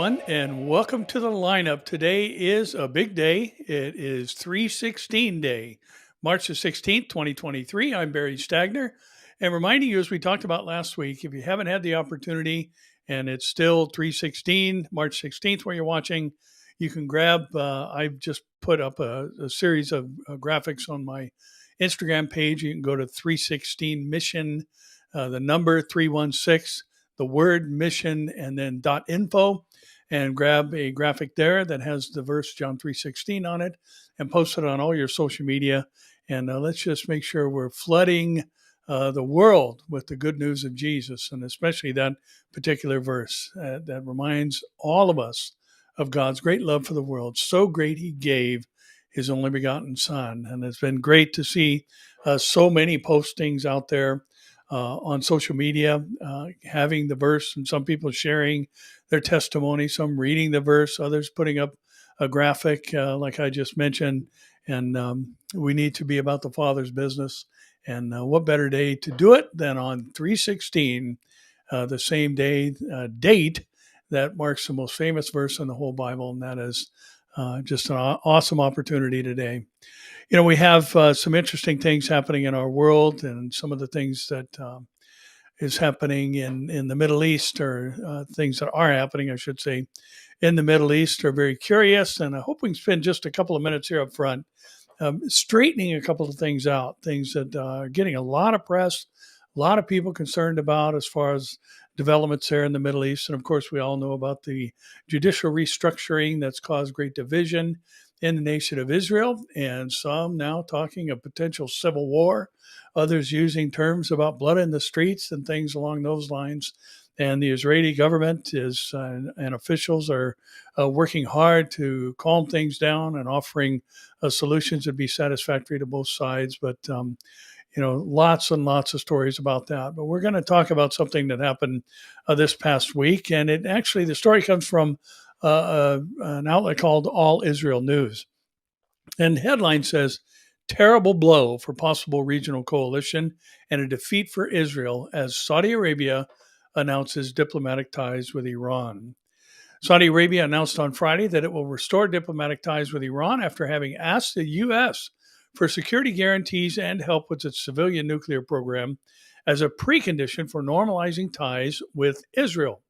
everyone, and welcome to the lineup. Today is a big day. It is 316 Day, March the 16th, 2023. I'm Barry Stagner, and reminding you, as we talked about last week, if you haven't had the opportunity and it's still 316, March 16th, where you're watching, you can grab, I've just put up a series of graphics on my Instagram page. You can go to 316 Mission, the number 316, the word mission, and then .info, and grab a graphic there that has the verse John 3:16 on it, and post it on all your social media. And let's just make sure we're flooding the world with the good news of Jesus, and especially that particular verse that reminds all of us of God's great love for the world. So great he gave his only begotten son. And it's been great to see so many postings out there on social media, having the verse, and some people sharing their testimony, some reading the verse, others putting up a graphic, like I just mentioned. And we need to be about the Father's business. And what better day to do it than on 316, the same day, date that marks the most famous verse in the whole Bible. And that is just an awesome opportunity today. You know, we have some interesting things happening in our world, and some of the things that is happening in the Middle East, or things that are happening, I should say, in the Middle East, are very curious. And I hope we can spend just a couple of minutes here up front straightening a couple of things out, things that are getting a lot of press, a lot of people concerned about as far as developments there in the Middle East. And of course, we all know about the judicial restructuring that's caused great division in the nation of Israel, and some now talking of potential civil war, others using terms about blood in the streets and things along those lines. And the Israeli government is and officials are working hard to calm things down and offering solutions that be satisfactory to both sides. But lots and lots of stories about that. But we're going to talk about something that happened this past week, and the story comes from an outlet called All Israel News. And the headline says, "Terrible blow for possible regional coalition and a defeat for Israel as Saudi Arabia announces diplomatic ties with Iran." Saudi Arabia announced on Friday that it will restore diplomatic ties with Iran after having asked the U.S. for security guarantees and help with its civilian nuclear program as a precondition for normalizing ties with Israel.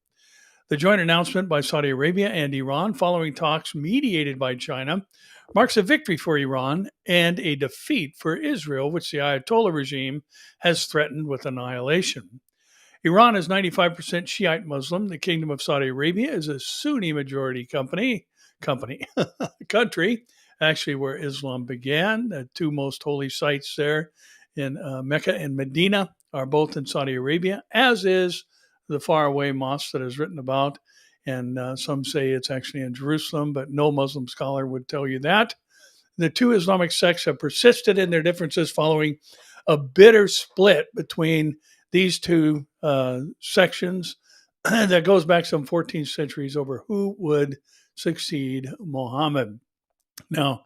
The joint announcement by Saudi Arabia and Iran, following talks mediated by China, marks a victory for Iran and a defeat for Israel, which the Ayatollah regime has threatened with annihilation. Iran is 95% Shiite Muslim. The Kingdom of Saudi Arabia is a Sunni majority country, actually where Islam began. The two most holy sites there in Mecca and Medina are both in Saudi Arabia, as is the faraway mosque that is written about. And some say it's actually in Jerusalem, but no Muslim scholar would tell you that. The two Islamic sects have persisted in their differences following a bitter split between these two sections that goes back some 14 centuries over who would succeed Muhammad. Now,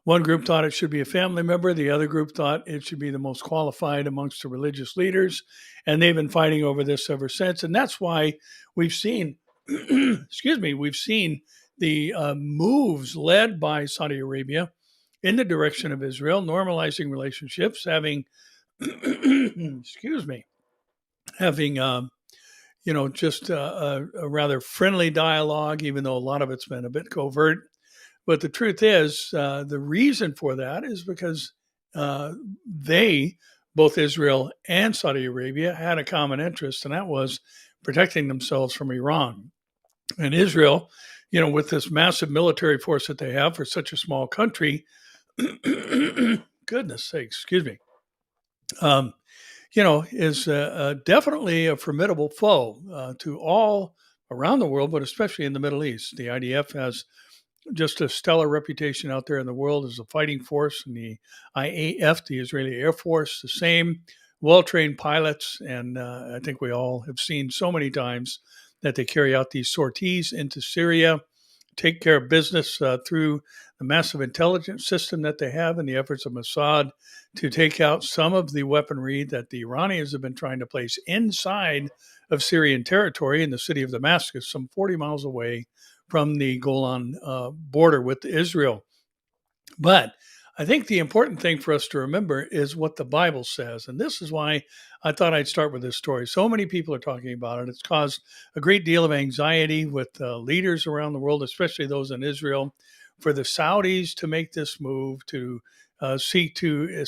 one group thought it should be a family member. The other group thought it should be the most qualified amongst the religious leaders. And they've been fighting over this ever since. And that's why we've seen, we've seen the moves led by Saudi Arabia in the direction of Israel, normalizing relationships, having, just a rather friendly dialogue, even though a lot of it's been a bit covert. But the truth is, the reason for that is because both Israel and Saudi Arabia, had a common interest, and that was protecting themselves from Iran. And Israel, with this massive military force that they have for such a small country, goodness sakes, is definitely a formidable foe to all around the world, but especially in the Middle East. The IDF has just a stellar reputation out there in the world as a fighting force, and the IAF, the Israeli Air Force, the same, well-trained pilots. And I think we all have seen so many times that they carry out these sorties into Syria, take care of business through the massive intelligence system that they have, and the efforts of Mossad to take out some of the weaponry that the Iranians have been trying to place inside of Syrian territory in the city of Damascus, some 40 miles away from the Golan border with Israel. But I think the important thing for us to remember is what the Bible says. And this is why I thought I'd start with this story. So many people are talking about it. It's caused a great deal of anxiety with leaders around the world, especially those in Israel, for the Saudis to make this move to seek to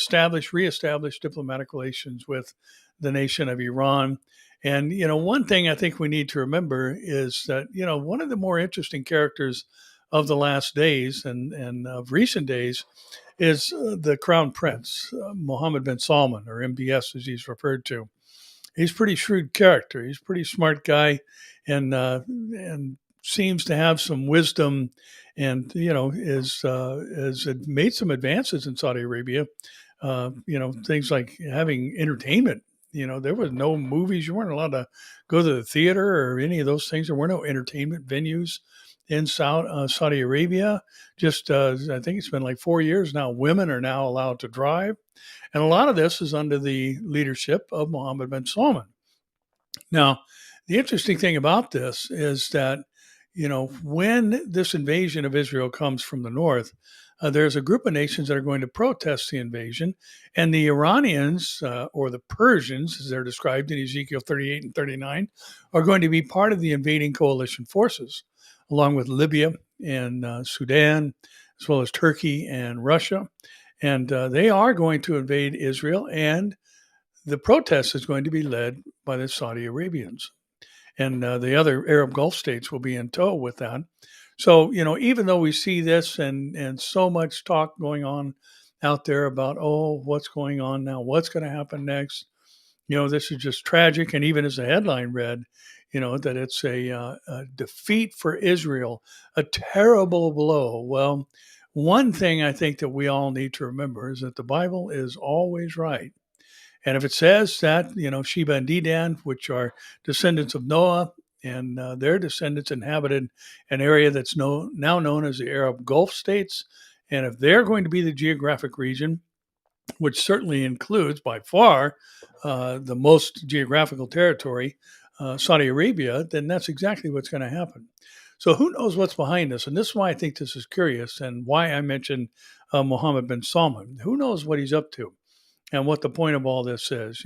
reestablish diplomatic relations with the nation of Iran. And, one thing I think we need to remember is that, one of the more interesting characters of the last days and of recent days is the Crown Prince, Mohammed bin Salman, or MBS as he's referred to. He's a pretty shrewd character. He's a pretty smart guy, and seems to have some wisdom, and has made some advances in Saudi Arabia. Things like having entertainment. There was no movies. You weren't allowed to go to the theater or any of those things. There were no entertainment venues in Saudi Arabia. Just, I think it's been like 4 years now, women are now allowed to drive. And a lot of this is under the leadership of Mohammed bin Salman. Now, the interesting thing about this is that, when this invasion of Israel comes from the north, there's a group of nations that are going to protest the invasion. And the Iranians, or the Persians, as they're described in Ezekiel 38 and 39, are going to be part of the invading coalition forces, along with Libya and Sudan, as well as Turkey and Russia. And they are going to invade Israel, and the protest is going to be led by the Saudi Arabians. And the other Arab Gulf states will be in tow with that. So, even though we see this and so much talk going on out there about, what's going on now? What's going to happen next? This is just tragic. And even as the headline read, that it's a defeat for Israel, a terrible blow. Well, one thing I think that we all need to remember is that the Bible is always right. And if it says that, Sheba and Dedan, which are descendants of Noah, and their descendants inhabited an area that's now known as the Arab Gulf states, and if they're going to be the geographic region, which certainly includes by far the most geographical territory, Saudi Arabia, then that's exactly what's going to happen. So who knows what's behind this? And this is why I think this is curious, and why I mentioned Mohammed bin Salman. Who knows what he's up to and what the point of all this is?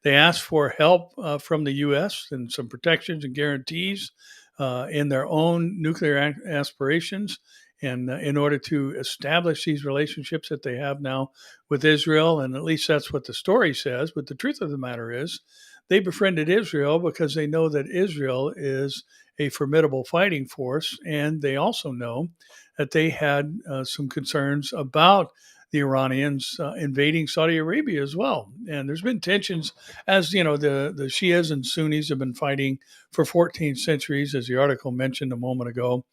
They asked for help from the U.S. and some protections and guarantees in their own nuclear aspirations, and in order to establish these relationships that they have now with Israel. And at least that's what the story says. But the truth of the matter is, they befriended Israel because they know that Israel is a formidable fighting force. And they also know that they had some concerns about the Iranians invading Saudi Arabia as well. And there's been tensions, as the Shias and Sunnis have been fighting for 14 centuries, as the article mentioned a moment ago.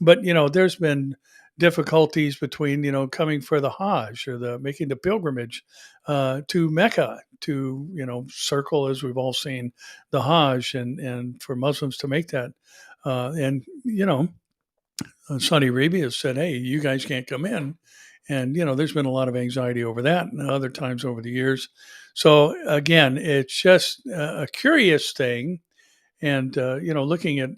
But, there's been difficulties between, coming for the Hajj or making the pilgrimage to Mecca to, circle, as we've all seen, the Hajj, and for Muslims to make that. Saudi Arabia has said, hey, you guys can't come in. And, there's been a lot of anxiety over that and other times over the years. So, again, it's just a curious thing. And, looking at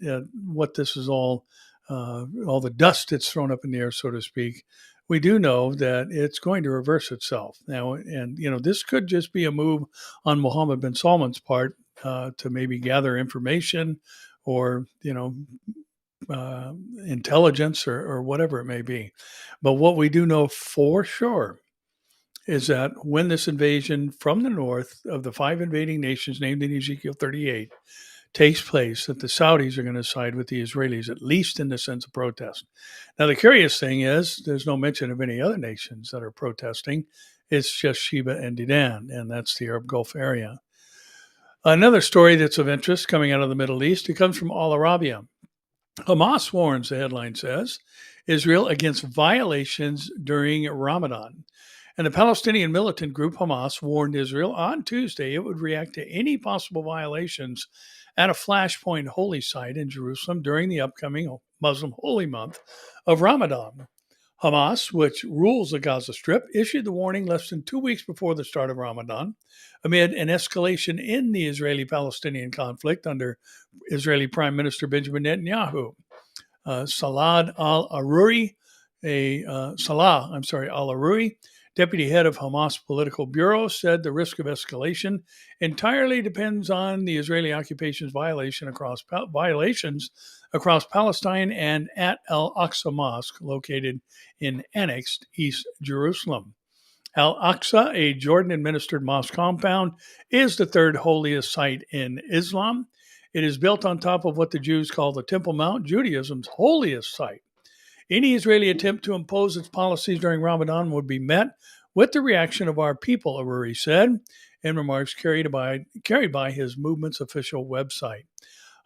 what this is all the dust that's thrown up in the air, so to speak, we do know that it's going to reverse itself now. And, this could just be a move on Mohammed bin Salman's part to maybe gather information or, intelligence or whatever it may be. But what we do know for sure is that when this invasion from the north of the 5 invading nations named in Ezekiel 38 takes place, that the Saudis are going to side with the Israelis, at least in the sense of protest. Now, the curious thing is there's no mention of any other nations that are protesting. It's just Sheba and Dedan, and that's the Arab Gulf area. Another story that's of interest coming out of the Middle East, it comes from Al Arabiya. Hamas warns, the headline says, Israel against violations during Ramadan. And the Palestinian militant group Hamas warned Israel on Tuesday it would react to any possible violations at a flashpoint holy site in Jerusalem during the upcoming Muslim holy month of Ramadan. Hamas, which rules the Gaza Strip, issued the warning less than 2 weeks before the start of Ramadan, amid an escalation in the Israeli-Palestinian conflict under Israeli Prime Minister Benjamin Netanyahu. Salah al-Aruri, deputy head of Hamas political bureau, said the risk of escalation entirely depends on the Israeli occupation's violations across Palestine and at Al-Aqsa Mosque, located in annexed East Jerusalem. Al-Aqsa, a Jordan-administered mosque compound, is the third holiest site in Islam. It is built on top of what the Jews call the Temple Mount, Judaism's holiest site. Any Israeli attempt to impose its policies during Ramadan would be met with the reaction of our people, Aruri said, in remarks carried by his movement's official website.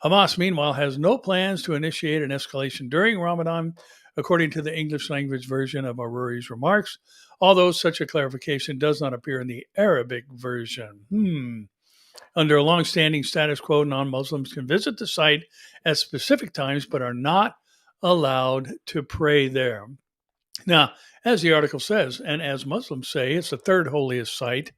Hamas, meanwhile, has no plans to initiate an escalation during Ramadan, according to the English language version of Aruri's remarks, although such a clarification does not appear in the Arabic version. Under a long-standing status quo, non-Muslims can visit the site at specific times but are not allowed to pray there. Now, as the article says, and as Muslims say, it's the third holiest site,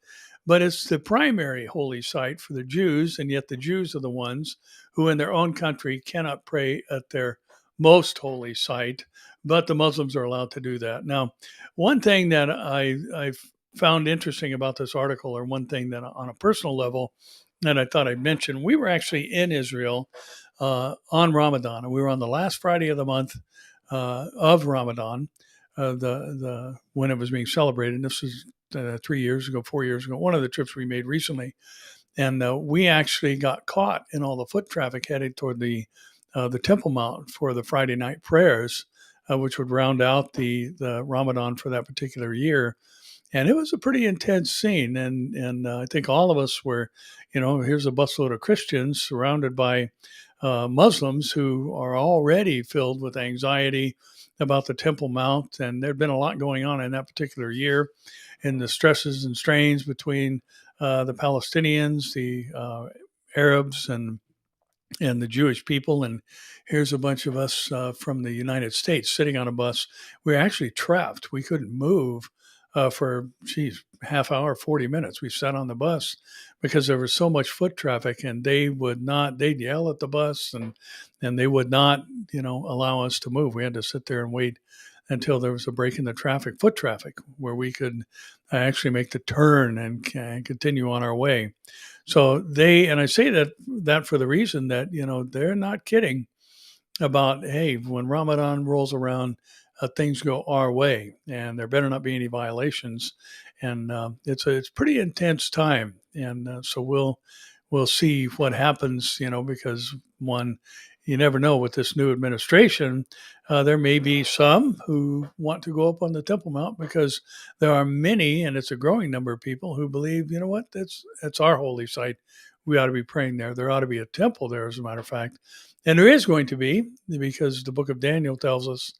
but it's the primary holy site for the Jews, and yet the Jews are the ones who in their own country cannot pray at their most holy site, but the Muslims are allowed to do that. Now, one thing that I found interesting about this article, or one thing that on a personal level that I thought I'd mention, we were actually in Israel on Ramadan, and we were on the last Friday of the month of Ramadan, when it was being celebrated. And this was 4 years ago, one of the trips we made recently. And we actually got caught in all the foot traffic headed toward the Temple Mount for the Friday night prayers, which would round out the Ramadan for that particular year. And it was a pretty intense scene. And I think all of us were, here's a busload of Christians surrounded by Muslims who are already filled with anxiety about the Temple Mount. And there'd been a lot going on in that particular year, and the stresses and strains between the Palestinians, the Arabs, and the Jewish people. And here's a bunch of us from the United States sitting on a bus. We were actually trapped. We couldn't move for half hour, 40 minutes. We sat on the bus because there was so much foot traffic, and they'd yell at the bus, and they would not, allow us to move. We had to sit there and wait until there was a break in the foot traffic, where we could actually make the turn and continue on our way. So and I say that for the reason that, they're not kidding about, hey, when Ramadan rolls around, things go our way, and there better not be any violations. And it's pretty intense time. And so we'll see what happens, because you never know with this new administration. There may be some who want to go up on the Temple Mount, because there are many, and it's a growing number of people who believe, that's our holy site. We ought to be praying there. There ought to be a temple there, as a matter of fact. And there is going to be, because the book of Daniel tells us,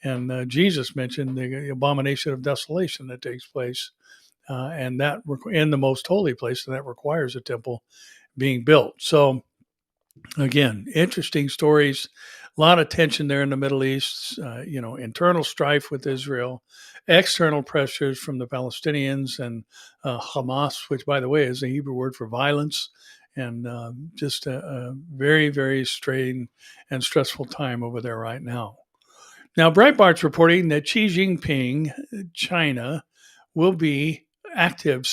and Jesus mentioned the abomination of desolation that takes place, and that in the most holy place, and that requires a temple being built. So again, interesting stories, a lot of tension there in the Middle East, internal strife with Israel, external pressures from the Palestinians and Hamas, which, by the way, is a Hebrew word for violence, and just a very, very strained and stressful time over there right now. Now, Breitbart's reporting that Xi Jinping, China will be active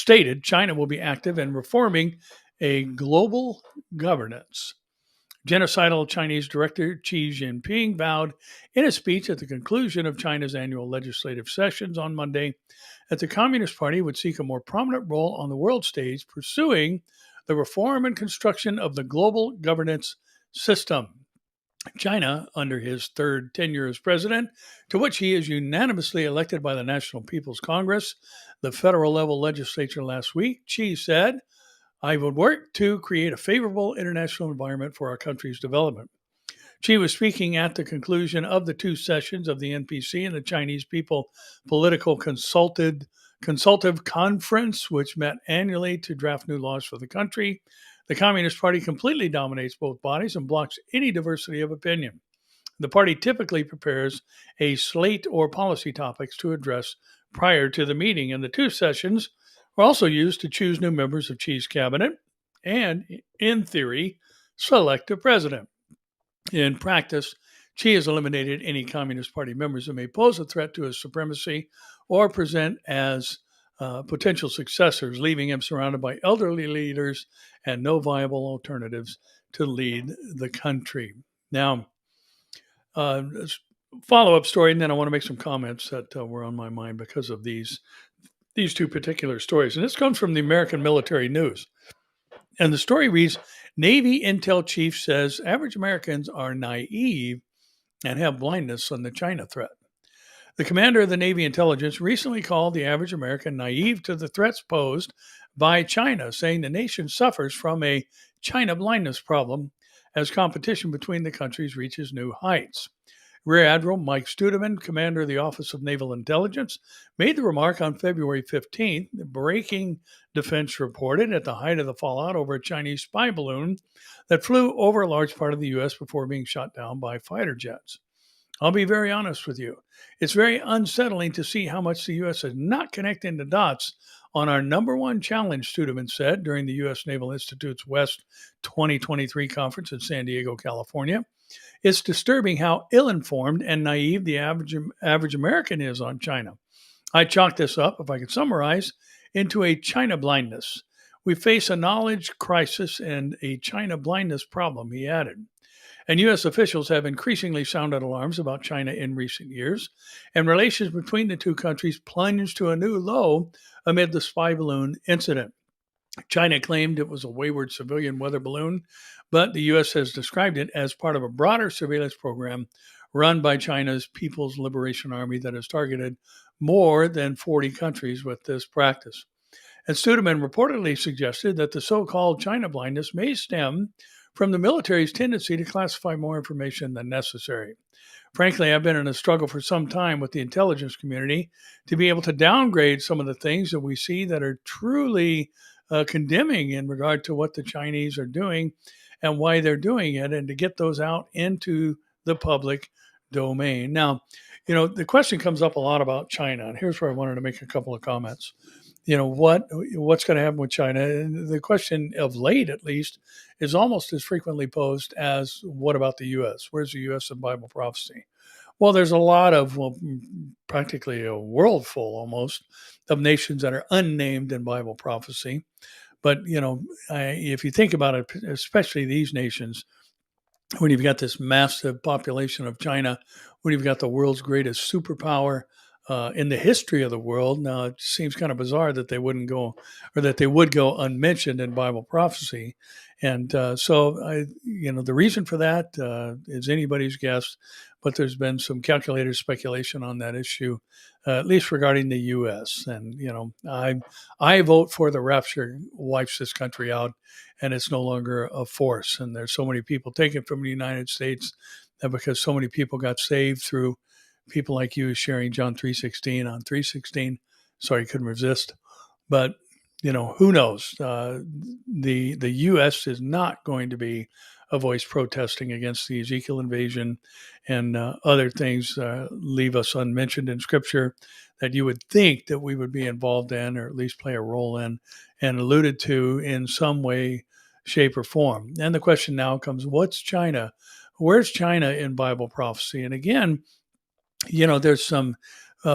in reforming a global governance. Genocidal Chinese director Xi Jinping vowed in a speech at the conclusion of China's annual legislative sessions on Monday that the Communist Party would seek a more prominent role on the world stage, pursuing the reform and construction of the global governance system. China, under his third tenure as president, to which he is unanimously elected by the National People's Congress, the federal level legislature last week, Xi said, "I would work to create a favorable international environment for our country's development." Xi was speaking at the conclusion of the two sessions of the NPC and the Chinese People Political Consultative Conference, which met annually to draft new laws for the country. The Communist Party completely dominates both bodies and blocks any diversity of opinion. The party typically prepares a slate or policy topics to address prior to the meeting, and the two sessions are also used to choose new members of Xi's cabinet and, in theory, select a president. In practice, Xi has eliminated any Communist Party members that may pose a threat to his supremacy or present as potential successors, leaving him surrounded by elderly leaders and no viable alternatives to lead the country. Now, follow-up story, and then I want to make some comments that were on my mind because of these two particular stories. And this comes from the American Military News. And the story reads, Navy Intel Chief says average Americans are naive and have blindness on the China threat. The commander of the Navy intelligence recently called the average American naive to the threats posed by China, saying the nation suffers from a China blindness problem as competition between the countries reaches new heights. Rear Admiral Mike Studeman, commander of the Office of Naval Intelligence, made the remark on February 15th. Breaking Defense reported at the height of the fallout over a Chinese spy balloon that flew over a large part of the U.S. before being shot down by fighter jets. I'll be very honest with you. It's very unsettling to see how much the U.S. is not connecting the dots on our number one challenge, Studeman said during the U.S. Naval Institute's West 2023 conference in San Diego, California. It's disturbing how ill-informed and naive the average American is on China. I chalk this up, if I could summarize, into a China blindness. We face a knowledge crisis and a China blindness problem, he added. And U.S. officials have increasingly sounded alarms about China in recent years, and relations between the two countries plunged to a new low amid the spy balloon incident. China claimed it was a wayward civilian weather balloon, but the U.S. has described it as part of a broader surveillance program run by China's People's Liberation Army that has targeted more than 40 countries with this practice. And Studeman reportedly suggested that the so-called China blindness may stem from the military's tendency to classify more information than necessary. Frankly, I've been in a struggle for some time with the intelligence community to be able to downgrade some of the things that we see that are truly condemning in regard to what the Chinese are doing and why they're doing it, and to get those out into the public domain. Now, the question comes up a lot about China, and here's where I wanted to make a couple of comments. What's going to happen with China? And the question of late, at least, is almost as frequently posed as, what about the U.S.? Where's the U.S. in Bible prophecy? Well, there's a lot of, practically a world full almost, of nations that are unnamed in Bible prophecy. But, if you think about it, especially these nations, when you've got this massive population of China, when you've got the world's greatest superpower, in the history of the world. Now, it seems kind of bizarre that they wouldn't go, or that they would go unmentioned in Bible prophecy. And the reason for that is anybody's guess, but there's been some calculated speculation on that issue, at least regarding the U.S. And, I vote for the rapture wipes this country out, and it's no longer a force. And there's so many people taken from the United States because so many people got saved through people like you sharing John 3:16 on 3:16. Sorry, couldn't resist. But, who knows? The U.S. is not going to be a voice protesting against the Ezekiel invasion, and other things leave us unmentioned in Scripture that you would think that we would be involved in, or at least play a role in, and alluded to in some way, shape, or form. And the question now comes, what's China? Where's China in Bible prophecy? And again, there's some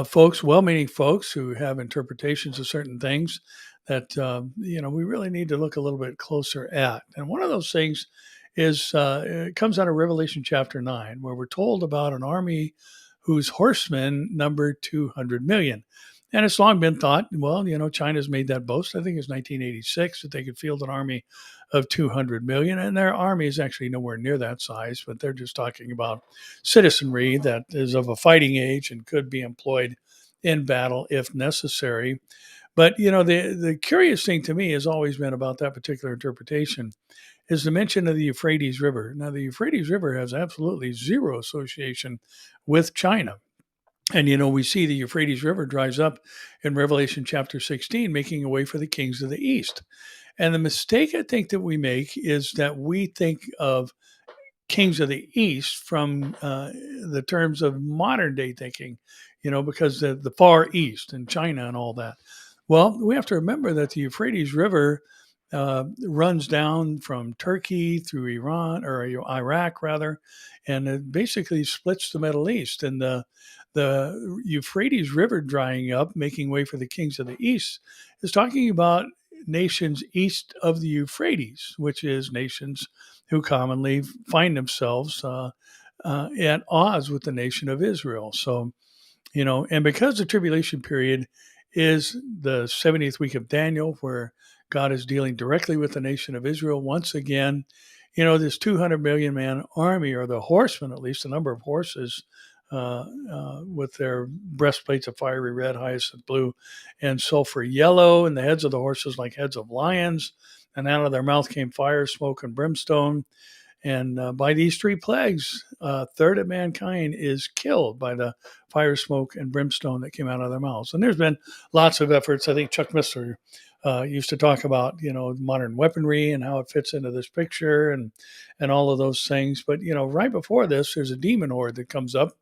folks, well-meaning folks, who have interpretations of certain things that, we really need to look a little bit closer at. And one of those things is, it comes out of Revelation chapter 9, where we're told about an army whose horsemen number 200 million. And it's long been thought, well, China's made that boast. I think it's 1986 that they could field an army of 200 million. And their army is actually nowhere near that size, but they're just talking about citizenry that is of a fighting age and could be employed in battle if necessary. But, the curious thing to me has always been about that particular interpretation is the mention of the Euphrates River. Now, the Euphrates River has absolutely zero association with China. And, we see the Euphrates River dries up in Revelation chapter 16, making a way for the kings of the east. And the mistake I think that we make is that we think of kings of the east from the terms of modern day thinking, because the Far East and China and all that. Well, we have to remember that the Euphrates River runs down from Turkey through Iran or Iraq rather, and it basically splits the Middle East. And the Euphrates River drying up, making way for the kings of the East, is talking about nations east of the Euphrates, which is nations who commonly find themselves at odds with the nation of Israel. So, and because the tribulation period is the 70th week of Daniel, where God is dealing directly with the nation of Israel once again, this 200 million man army, or the horsemen, at least a number of horses, with their breastplates of fiery red, hyacinth blue, and sulfur yellow, and the heads of the horses like heads of lions, and out of their mouth came fire, smoke, and brimstone. And by these three plagues, a third of mankind is killed by the fire, smoke, and brimstone that came out of their mouths. And there's been lots of efforts. I think Chuck Missler used to talk about, modern weaponry and how it fits into this picture and all of those things. But, right before this, there's a demon horde that comes up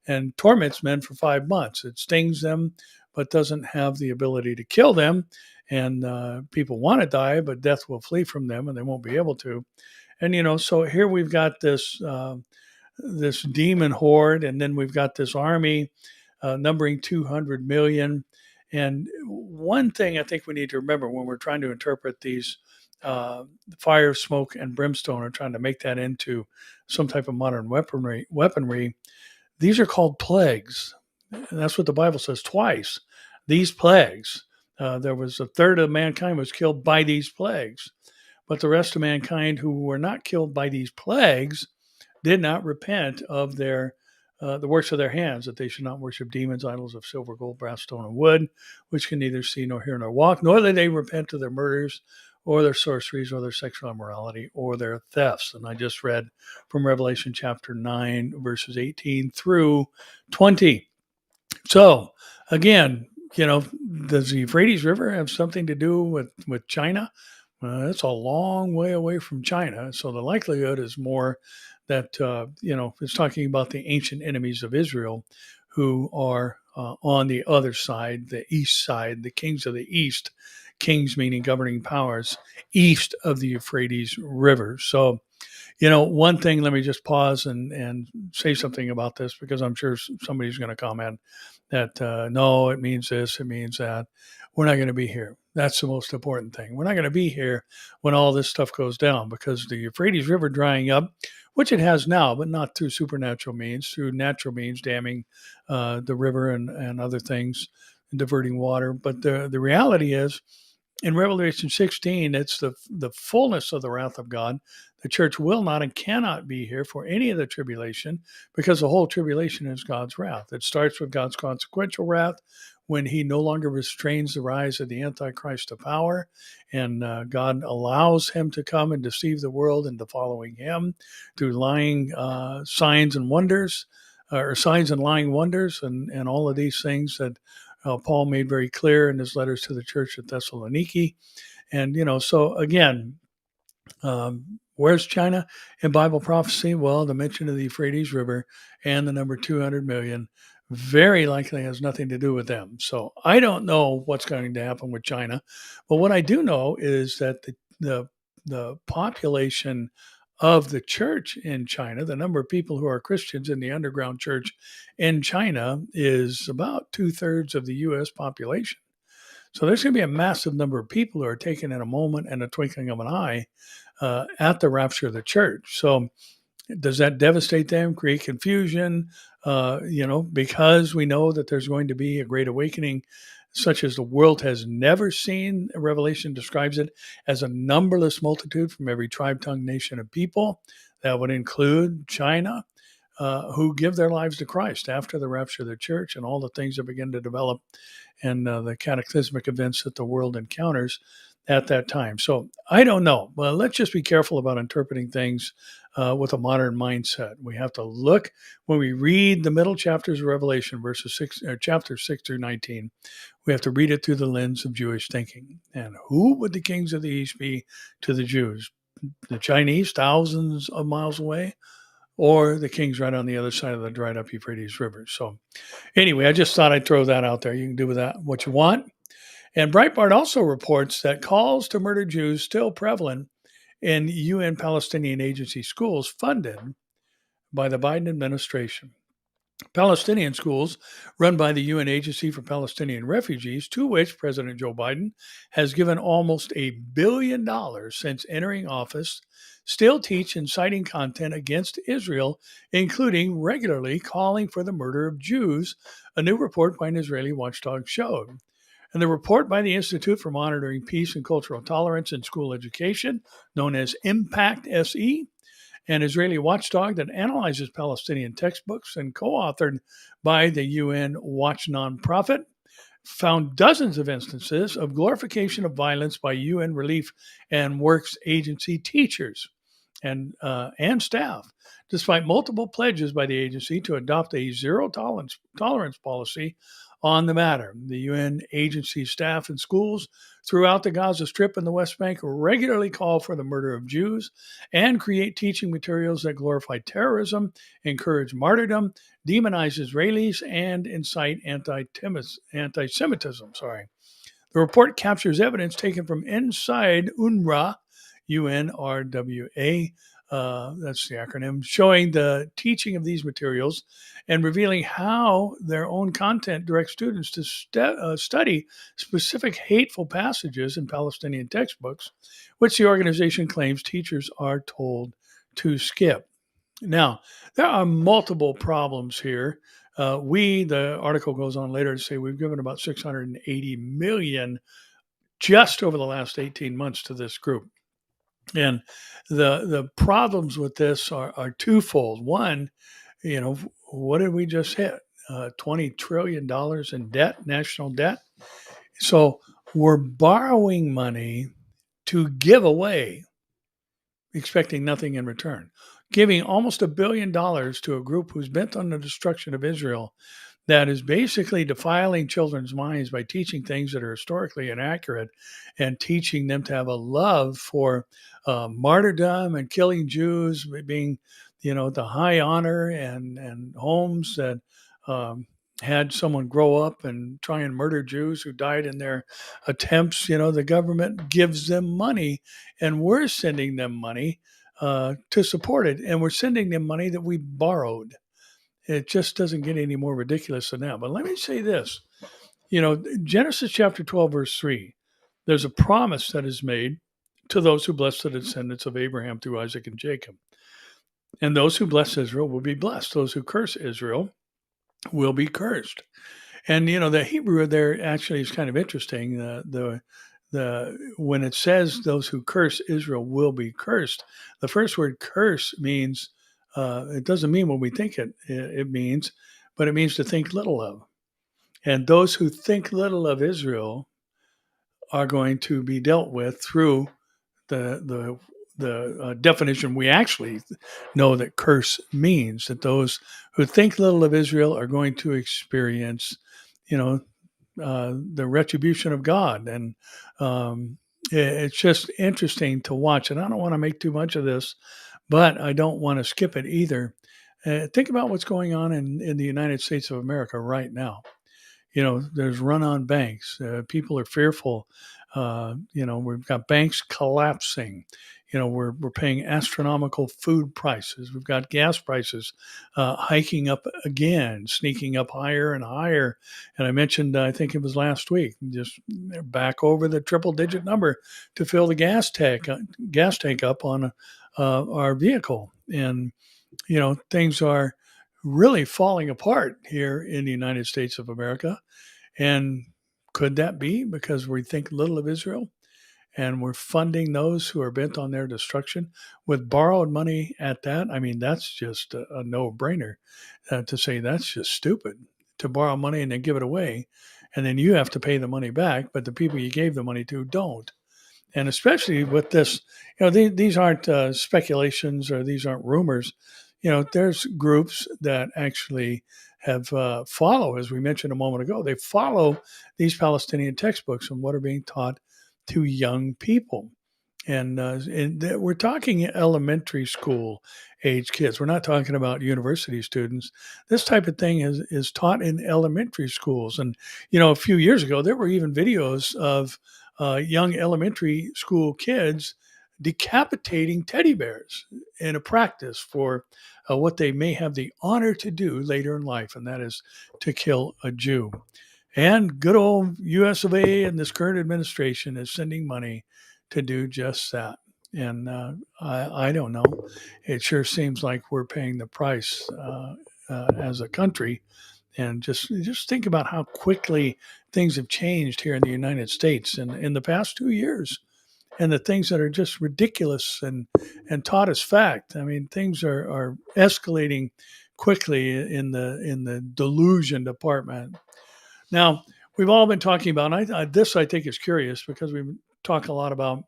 and torments men for 5 months. It stings them, but doesn't have the ability to kill them. And people want to die, but death will flee from them and they won't be able to. And so here we've got this demon horde, and then we've got this army numbering 200 million. And one thing I think we need to remember when we're trying to interpret these fire, smoke, and brimstone, or trying to make that into some type of modern weaponry, these are called plagues. And that's what the Bible says twice. These plagues. There was a third of mankind was killed by these plagues. But the rest of mankind who were not killed by these plagues did not repent of the works of their hands, that they should not worship demons, idols of silver, gold, brass, stone, and wood, which can neither see nor hear nor walk, nor did they repent of their murders or their sorceries or their sexual immorality or their thefts. And I just read from Revelation chapter 9, verses 18 through 20. So again, does the Euphrates River have something to do with China? It's a long way away from China. So the likelihood is more that, it's talking about the ancient enemies of Israel who are on the other side, the east side, the kings of the east, kings meaning governing powers, east of the Euphrates River. So, one thing, let me just pause and say something about this, because I'm sure somebody's going to comment that, no, it means this, it means that. We're not going to be here. That's the most important thing. We're not going to be here when all this stuff goes down, because the Euphrates River drying up, which it has now, but not through supernatural means, through natural means, damming the river and other things, and diverting water. But the reality is, in Revelation 16, it's the fullness of the wrath of God. The church will not and cannot be here for any of the tribulation, because the whole tribulation is God's wrath. It starts with God's consequential wrath, when he no longer restrains the rise of the Antichrist to power, and God allows him to come and deceive the world into following him through lying signs and wonders, or signs and lying wonders, and all of these things that Paul made very clear in his letters to the church at Thessaloniki. And, so again, where's China in Bible prophecy? Well, the mention of the Euphrates River and the number 200 million very likely has nothing to do with them. So I don't know what's going to happen with China, but what I do know is that the population of the church in China, the number of people who are Christians in the underground church in China, is about 2/3 of the U.S. population. So there's going to be a massive number of people who are taken in a moment and a twinkling of an eye at the rapture of the church. So does that devastate them, create confusion? Because we know that there's going to be a great awakening, such as the world has never seen. Revelation describes it as a numberless multitude from every tribe, tongue, nation, and people. That would include China, who give their lives to Christ after the rapture of the church, and all the things that begin to develop, and the cataclysmic events that the world encounters at that time. So I don't know. Well, let's just be careful about interpreting things with a modern mindset. We have to look, when we read the middle chapters of Revelation, chapters 6 through 19, we have to read it through the lens of Jewish thinking. And who would the kings of the East be to the Jews? The Chinese, thousands of miles away, or the kings right on the other side of the dried up Euphrates River? So anyway, I just thought I'd throw that out there. You can do with that what you want. And Breitbart also reports that calls to murder Jews still prevalent in UN Palestinian Agency schools funded by the Biden administration. Palestinian schools run by the UN Agency for Palestinian Refugees, to which President Joe Biden has given almost $1 billion since entering office, still teach inciting content against Israel, including regularly calling for the murder of Jews, a new report by an Israeli watchdog showed. And the report by the Institute for Monitoring Peace and Cultural Tolerance in School Education, known as Impact SE, an Israeli watchdog that analyzes Palestinian textbooks and co-authored by the UN Watch nonprofit, found dozens of instances of glorification of violence by UN relief and works agency teachers and staff, despite multiple pledges by the agency to adopt a zero tolerance policy on the matter. The UN agency staff and schools throughout the Gaza Strip and the West Bank regularly call for the murder of Jews and create teaching materials that glorify terrorism, encourage martyrdom, demonize Israelis, and incite anti-Semitism. The report captures evidence taken from inside UNRWA, UNRWA, that's the acronym, showing the teaching of these materials and revealing how their own content directs students to study specific hateful passages in Palestinian textbooks, which the organization claims teachers are told to skip. Now, there are multiple problems here. The article goes on later to say we've given about $680 million just over the last 18 months to this group. And the problems with this are twofold. One, what did we just hit? $20 trillion in debt, national debt. So we're borrowing money to give away, expecting nothing in return. Giving almost $1 billion to a group who's bent on the destruction of Israel, that is basically defiling children's minds by teaching things that are historically inaccurate and teaching them to have a love for martyrdom and killing Jews being, the high honor and homes that had someone grow up and try and murder Jews who died in their attempts. The government gives them money and we're sending them money to support it. And we're sending them money that we borrowed. It just doesn't get any more ridiculous than that. But let me say this, Genesis chapter 12, verse 3, there's a promise that is made to those who bless the descendants of Abraham through Isaac and Jacob. And those who bless Israel will be blessed. Those who curse Israel will be cursed. And, the Hebrew there actually is kind of interesting. When it says those who curse Israel will be cursed, the first word curse means, it doesn't mean what we think it means, but it means to think little of. And those who think little of Israel are going to be dealt with through the definition we actually know that curse means, that those who think little of Israel are going to experience, the retribution of God. And it's just interesting to watch. And I don't want to make too much of this, but I don't want to skip it either. Think about what's going on in the United States of America right now. There's run on banks. People are fearful. We've got banks collapsing. We're paying astronomical food prices. We've got gas prices hiking up again, sneaking up higher and higher. And I mentioned, I think it was last week, just back over the triple-digit number to fill the gas tank up on our vehicle. And things are really falling apart here in the United States of America. And could that be because we think little of Israel and we're funding those who are bent on their destruction with borrowed money at that? I mean, that's just a no-brainer to say that's just stupid, to borrow money and then give it away. And then you have to pay the money back, but the people you gave the money to don't. And especially with this, these aren't speculations or these aren't rumors. There's groups that actually have follow, as we mentioned a moment ago, they follow these Palestinian textbooks and what are being taught to young people. And we're talking elementary school age kids. We're not talking about university students. This type of thing is taught in elementary schools. And, a few years ago, there were even videos of young elementary school kids decapitating teddy bears in a practice for what they may have the honor to do later in life, and that is to kill a Jew. And good old US of A and this current administration is sending money to do just that. And I don't know. It sure seems like we're paying the price as a country. And just think about how quickly things have changed here in the United States in the past 2 years, and the things that are just ridiculous and taught as fact. I mean, things are escalating quickly in the delusion department. Now, we've all been talking about, and this I think is curious because we talk a lot about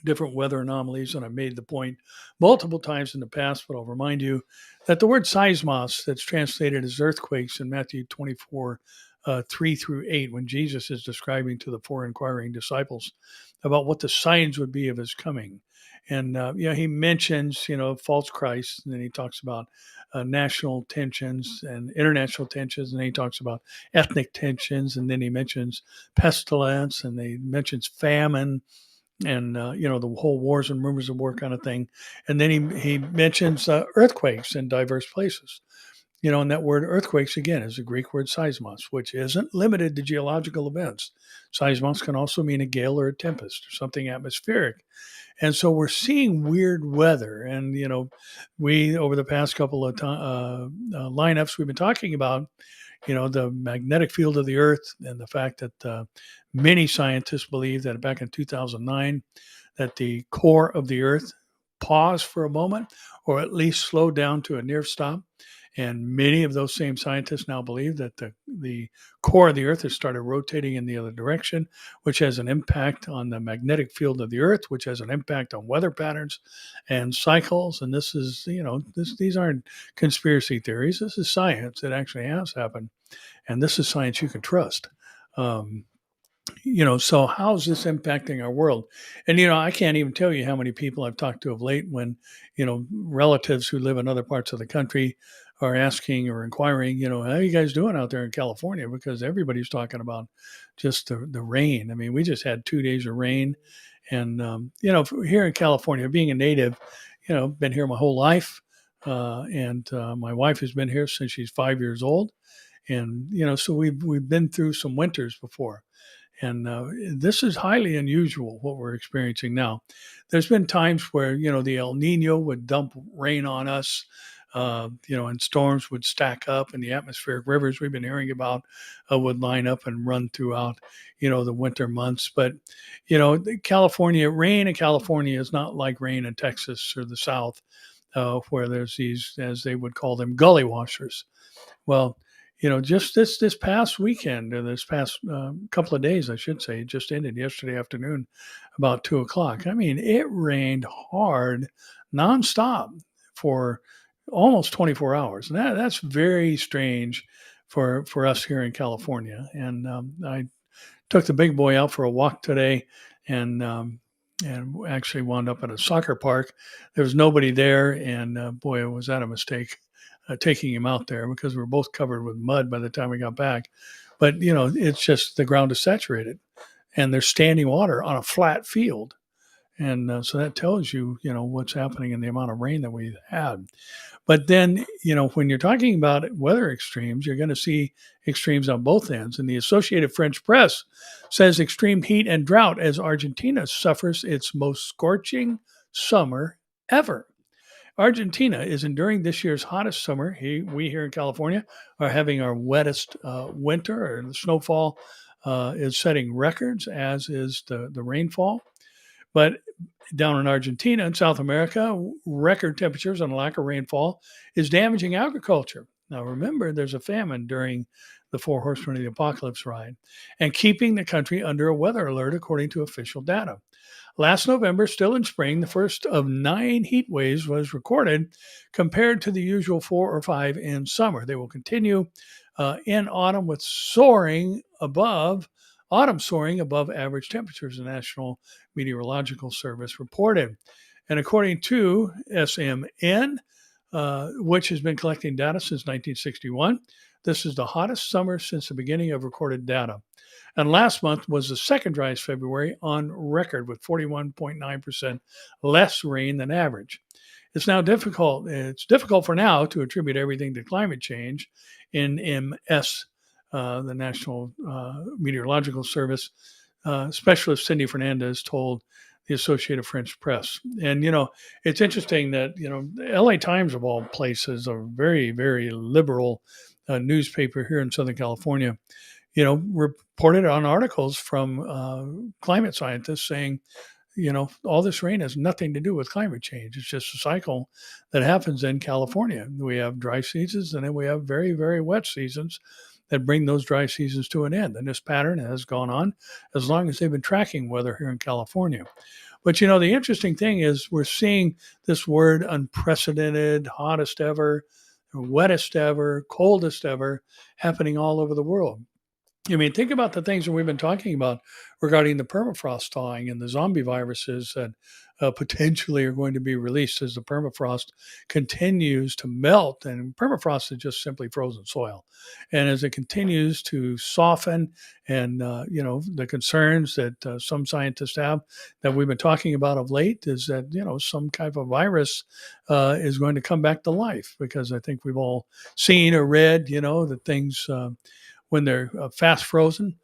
different weather anomalies, and I've made the point multiple times in the past, but I'll remind you that the word seismos, that's translated as earthquakes in Matthew 24, 3 through 8, when Jesus is describing to the four inquiring disciples about what the signs would be of his coming. And, he mentions, false Christ, and then he talks about national tensions and international tensions, and then he talks about ethnic tensions, and then he mentions pestilence, and he mentions famine, and the whole wars and rumors of war kind of thing. And then he mentions earthquakes in diverse places. And that word earthquakes, again, is the Greek word seismos, which isn't limited to geological events. Seismos can also mean a gale or a tempest or something atmospheric. And so we're seeing weird weather. And, we, over the past couple of lineups, we've been talking about, the magnetic field of the Earth, and the fact that many scientists believe that back in 2009, that the core of the Earth paused for a moment, or at least slowed down to a near stop. And many of those same scientists now believe that the core of the Earth has started rotating in the other direction, which has an impact on the magnetic field of the Earth, which has an impact on weather patterns and cycles. And this is, these aren't conspiracy theories. This is science. It actually has happened. And this is science you can trust. So how's this impacting our world? And, I can't even tell you how many people I've talked to of late when, relatives who live in other parts of the country are asking or inquiring, how are you guys doing out there in California? Because everybody's talking about just the rain. I mean, we just had 2 days of rain. And, here in California, being a native, been here my whole life. And my wife has been here since she's 5 years old. And, so we've been through some winters before. And this is highly unusual, what we're experiencing now. There's been times where, the El Nino would dump rain on us, and storms would stack up, and the atmospheric rivers we've been hearing about would line up and run throughout, the winter months. But, rain in California is not like rain in Texas or the South, where there's these, as they would call them, gully washers. Well, just this past weekend, or this past couple of days, I should say, it just ended yesterday afternoon, about 2 o'clock. I mean, it rained hard, nonstop for almost 24 hours. And that's very strange for us here in California. And I took the big boy out for a walk today, and actually wound up at a soccer park. There was nobody there, and boy, was that a mistake. Taking him out there, because we were both covered with mud by the time we got back. But, it's just the ground is saturated, and there's standing water on a flat field. And so that tells you, what's happening in the amount of rain that we've had. But then, when you're talking about weather extremes, you're going to see extremes on both ends. And the Associated French Press says extreme heat and drought as Argentina suffers its most scorching summer ever. Argentina is enduring this year's hottest summer. We here in California are having our wettest winter, or the snowfall is setting records, as is the rainfall. But down in Argentina and South America, record temperatures and lack of rainfall is damaging agriculture. Now, remember, there's a famine during the Four Horsemen of the Apocalypse ride, and keeping the country under a weather alert, according to official data. Last November, still in spring, the first of 9 heat waves was recorded, compared to the usual 4 or 5 in summer. They will continue in autumn, with soaring above autumn soaring above average temperatures, the National Meteorological Service reported. And according to SMN, which has been collecting data since 1961, this is the hottest summer since the beginning of recorded data. And last month was the second driest February on record with 41.9% less rain than average. It's difficult for now to attribute everything to climate change. NMS, the National Meteorological Service specialist Cindy Fernandez told the Associated French Press. And, it's interesting that, the LA Times, of all places, a very, very liberal newspaper here in Southern California, reported on articles from climate scientists saying, all this rain has nothing to do with climate change. It's just a cycle that happens in California. We have dry seasons and then we have very, very wet seasons that bring those dry seasons to an end. And this pattern has gone on as long as they've been tracking weather here in California. But, the interesting thing is we're seeing this word unprecedented, hottest ever, wettest ever, coldest ever happening all over the world. Think about the things that we've been talking about regarding the permafrost thawing and the zombie viruses that potentially are going to be released as the permafrost continues to melt. And permafrost is just simply frozen soil. And as it continues to soften and, the concerns that some scientists have that we've been talking about of late is that, some kind of virus is going to come back to life, because I think we've all seen or read, that things when they're fast frozen,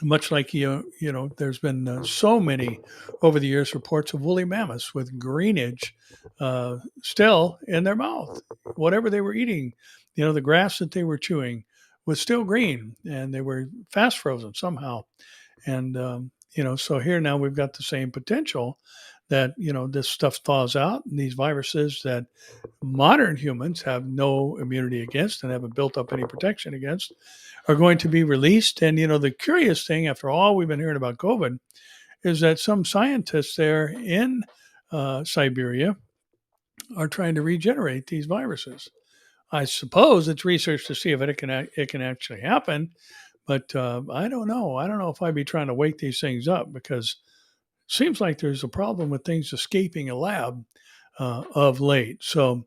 much like, there's been so many over the years reports of woolly mammoths with greenage still in their mouth. Whatever they were eating, the grass that they were chewing was still green, and they were fast frozen somehow. And, so here now we've got the same potential that, this stuff thaws out, and these viruses that modern humans have no immunity against and haven't built up any protection against are going to be released. And, the curious thing, after all we've been hearing about COVID, is that some scientists there in Siberia are trying to regenerate these viruses. I suppose it's research to see if it can actually happen, but I don't know. I don't know if I'd be trying to wake these things up, because it seems like there's a problem with things escaping a lab of late. So,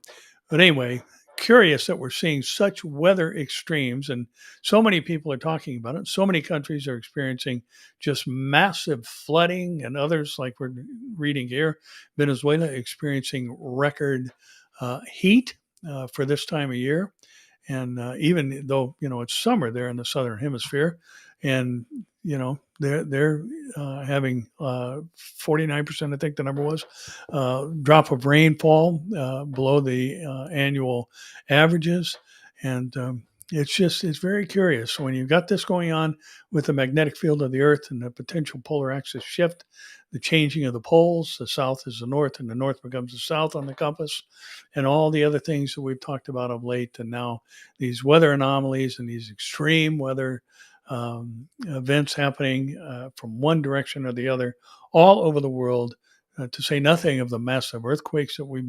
but anyway, curious that we're seeing such weather extremes, and so many people are talking about it. So many countries are experiencing just massive flooding, and others, like we're reading here, Venezuela experiencing record heat for this time of year. And even though, it's summer there in the Southern Hemisphere, and, they're having 49%, I think the number was, drop of rainfall below the annual averages. And it's very curious when you've got this going on with the magnetic field of the Earth and the potential polar axis shift, the changing of the poles. The south is the north, and the north becomes the south on the compass, and all the other things that we've talked about of late. And now these weather anomalies and these extreme weather events happening from one direction or the other all over the world, to say nothing of the massive earthquakes that we've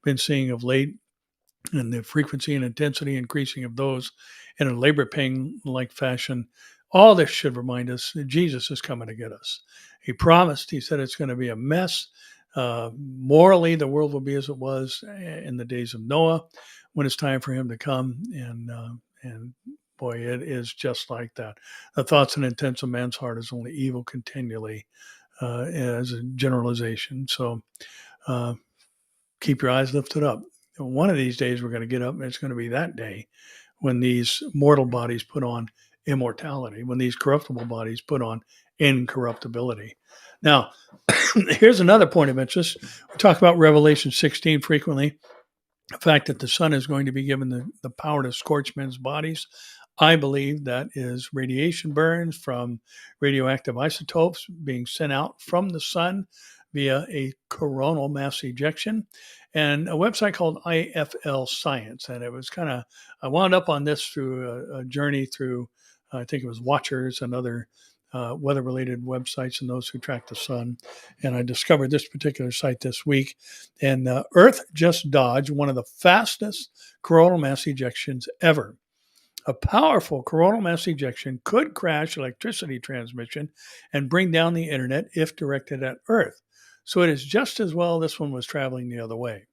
been seeing of late, and the frequency and intensity increasing of those in a labor pain-like fashion. All this should remind us that Jesus is coming to get us. He promised, he said it's going to be a mess. Morally, the world will be as it was in the days of Noah, when it's time for him to come. And boy, it is just like that. The thoughts and intents of man's heart is only evil continually, as a generalization. So keep your eyes lifted up. One of these days we're going to get up, and it's going to be that day when these mortal bodies put on immortality, when these corruptible bodies put on incorruptibility. Now, here's another point of interest. We talk about Revelation 16 frequently, the fact that the sun is going to be given the power to scorch men's bodies. I believe that is radiation burns from radioactive isotopes being sent out from the sun via a coronal mass ejection, and a website called IFL Science. And it was I wound up on this through a journey through, I think it was Watchers and other weather-related websites and those who track the sun. And I discovered this particular site this week. And Earth just dodged one of the fastest coronal mass ejections ever. A powerful coronal mass ejection could crash electricity transmission and bring down the internet if directed at Earth. So it is just as well this one was traveling the other way.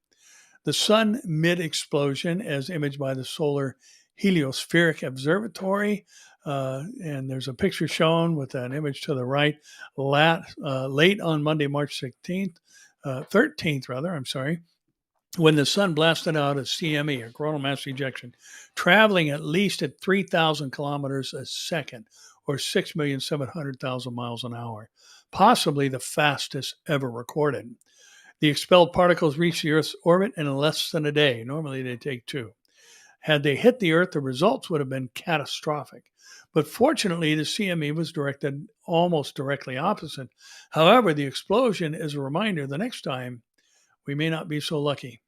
The sun mid-explosion, as imaged by the Solar Heliospheric Observatory, and there's a picture shown with an image to the right, late on Monday, March 16th, 13th rather, I'm sorry, when the sun blasted out a CME, a coronal mass ejection, traveling at least at 3,000 kilometers a second, or 6,700,000 miles an hour, possibly the fastest ever recorded. The expelled particles reached the Earth's orbit in less than a day. Normally, they take 2. Had they hit the Earth, the results would have been catastrophic. But fortunately, the CME was directed almost directly opposite. However, the explosion is a reminder the next time we may not be so lucky.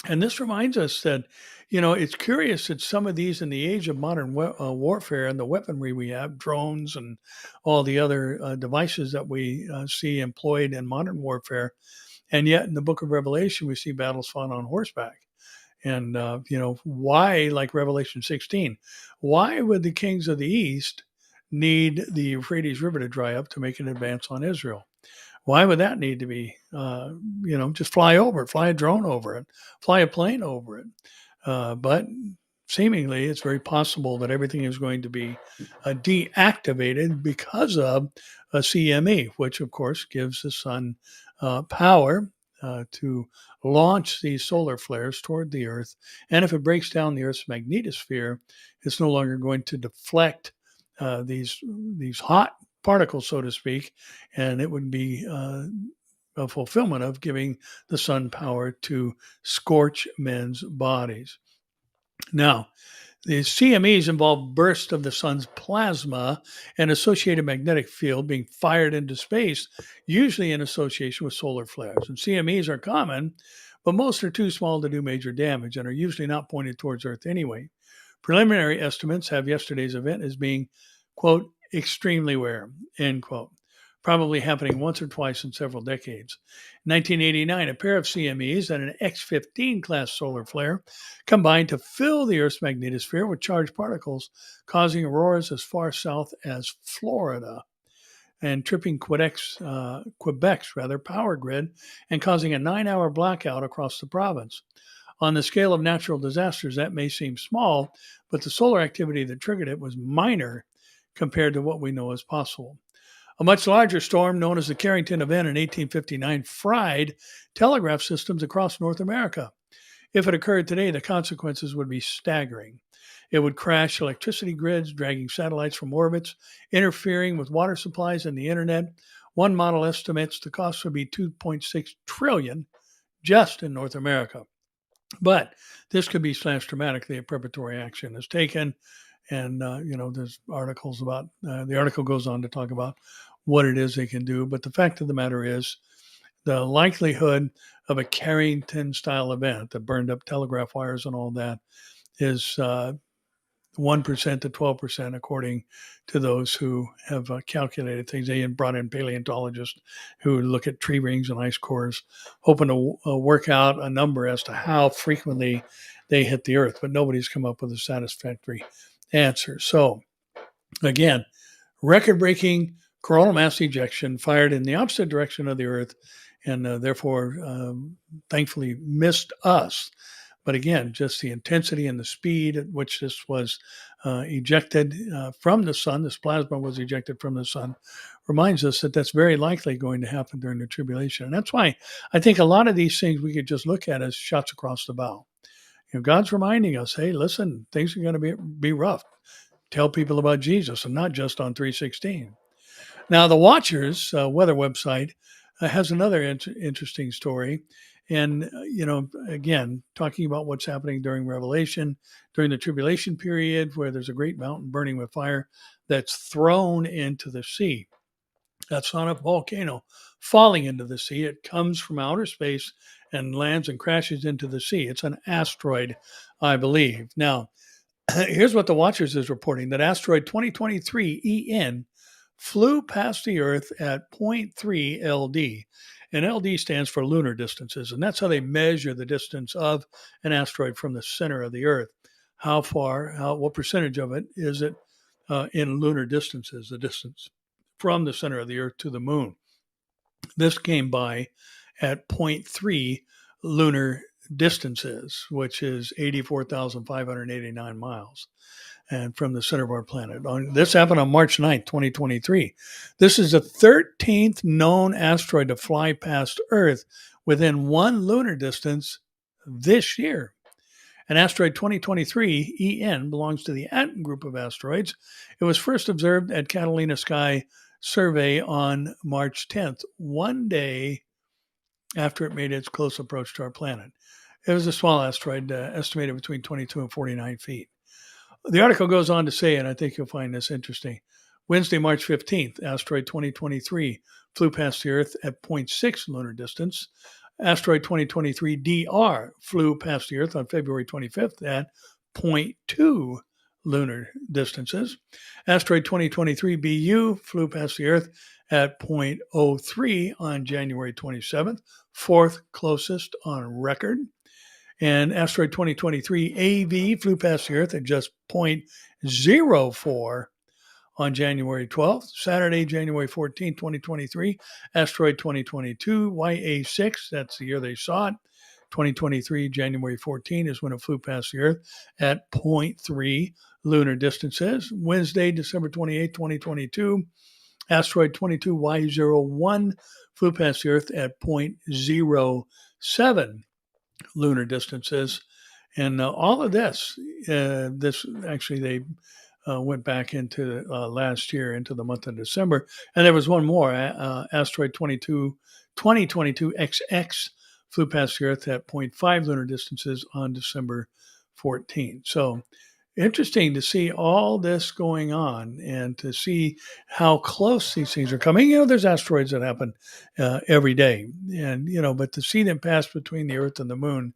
And this reminds us that, it's curious that some of these in the age of modern warfare and the weaponry we have, drones and all the other devices that we see employed in modern warfare, and yet in the book of Revelation, we see battles fought on horseback. And, why, like Revelation 16, why would the kings of the East need the Euphrates River to dry up to make an advance on Israel? Why would that need to be, just fly over it, fly a drone over it, fly a plane over it? But seemingly it's very possible that everything is going to be deactivated because of a CME, which of course gives the sun power to launch these solar flares toward the Earth. And if it breaks down the Earth's magnetosphere, it's no longer going to deflect these hot particles, so to speak, and it would be a fulfillment of giving the sun power to scorch men's bodies. Now, the CMEs involve bursts of the sun's plasma and associated magnetic field being fired into space, usually in association with solar flares. And CMEs are common, but most are too small to do major damage and are usually not pointed towards Earth anyway. Preliminary estimates have yesterday's event as being, quote, extremely rare, end quote, probably happening once or twice in several decades. In 1989, a pair of CMEs and an X-15 class solar flare combined to fill the Earth's magnetosphere with charged particles, causing auroras as far south as Florida and tripping Quebec's power grid and causing a 9-hour blackout across the province. On the scale of natural disasters, that may seem small, but the solar activity that triggered it was minor compared to what we know is possible. A much larger storm known as the Carrington event in 1859 fried telegraph systems across North America. If it occurred today, the consequences would be staggering. It would crash electricity grids, dragging satellites from orbits, interfering with water supplies and the internet. One model estimates the cost would be $2.6 trillion just in North America. But this could be slashed dramatically if preparatory action is taken. And, there's articles about, the article goes on to talk about what it is they can do. But the fact of the matter is the likelihood of a Carrington-style event that burned up telegraph wires and all that is 1% to 12%, according to those who have calculated things. They brought in paleontologists who look at tree rings and ice cores, hoping to work out a number as to how frequently they hit the Earth, but nobody's come up with a satisfactory answer. So, again, record-breaking coronal mass ejection fired in the opposite direction of the Earth, and therefore, thankfully, missed us. But again, just the intensity and the speed at which this was ejected from the sun, this plasma was ejected from the sun, reminds us that that's very likely going to happen during the tribulation. And that's why I think a lot of these things we could just look at as shots across the bow. God's reminding us, hey, listen, things are going to be rough. Tell people about Jesus and not just on 316. Now, the Watchers weather website has another interesting story. And, again, talking about what's happening during Revelation, during the tribulation period, where there's a great mountain burning with fire that's thrown into the sea. That's not a volcano falling into the sea. It comes from outer space and lands and crashes into the sea. It's an asteroid, I believe. Now, here's what the Watchers is reporting, that asteroid 2023 EN flew past the Earth at 0.3 LD. And LD stands for lunar distances, and that's how they measure the distance of an asteroid from the center of the Earth. what percentage of it is it in lunar distances, the distance from the center of the Earth to the moon. This came by at 0.3 lunar distances, which is 84,589 miles, and from the center of our planet. This happened on March 9th, 2023. This is the 13th known asteroid to fly past Earth within one lunar distance this year. And asteroid 2023 EN belongs to the Aten group of asteroids. It was first observed at Catalina Sky Survey on March 10th, one day after it made its close approach to our planet. It was a small asteroid, estimated between 22 and 49 feet. The article goes on to say, and I think you'll find this interesting, Wednesday, March 15th, asteroid 2023 flew past the Earth at 0.6 lunar distance. Asteroid 2023 DR flew past the Earth on February 25th at 0.2 lunar distances. Asteroid 2023 BU flew past the Earth at 0.03 on January 27th, fourth closest on record. And asteroid 2023 AV flew past the Earth at just 0.04 on January 12th. Saturday, January 14, 2023, asteroid 2022 YA6, that's the year they saw it. 2023, January 14 is when it flew past the Earth at 0.3 lunar distances. Wednesday, December 28, 2022, asteroid 22Y01 flew past the Earth at 0.07 lunar distances. And all of this actually they went back into last year, into the month of December. And there was one more, asteroid 2022 XX flew past the Earth at 0.5 lunar distances on December 14. So interesting to see all this going on and to see how close these things are coming. There's asteroids that happen every day. And, but to see them pass between the Earth and the moon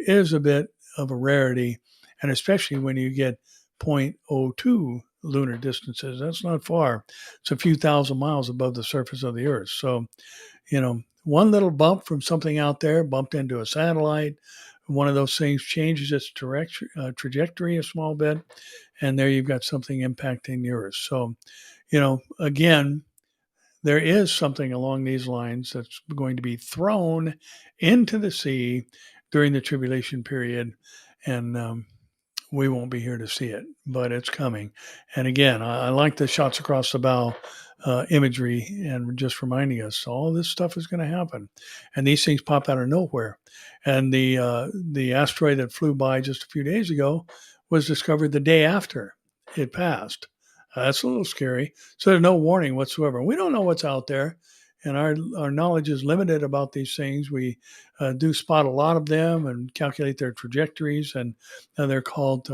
is a bit of a rarity. And especially when you get 0.02 lunar distances, that's not far. It's a few thousand miles above the surface of the Earth. So, one little bump from something out there, bumped into a satellite, one of those things changes its trajectory a small bit, and there you've got something impacting the Earth. So, again, there is something along these lines that's going to be thrown into the sea during the tribulation period, and we won't be here to see it, but it's coming. And again, I like the shots across the bow imagery and just reminding us all this stuff is going to happen. And these things pop out of nowhere. And the asteroid that flew by just a few days ago was discovered the day after it passed. That's a little scary. So there's no warning whatsoever. We don't know what's out there. And our knowledge is limited about these things. We do spot a lot of them and calculate their trajectories, and they're called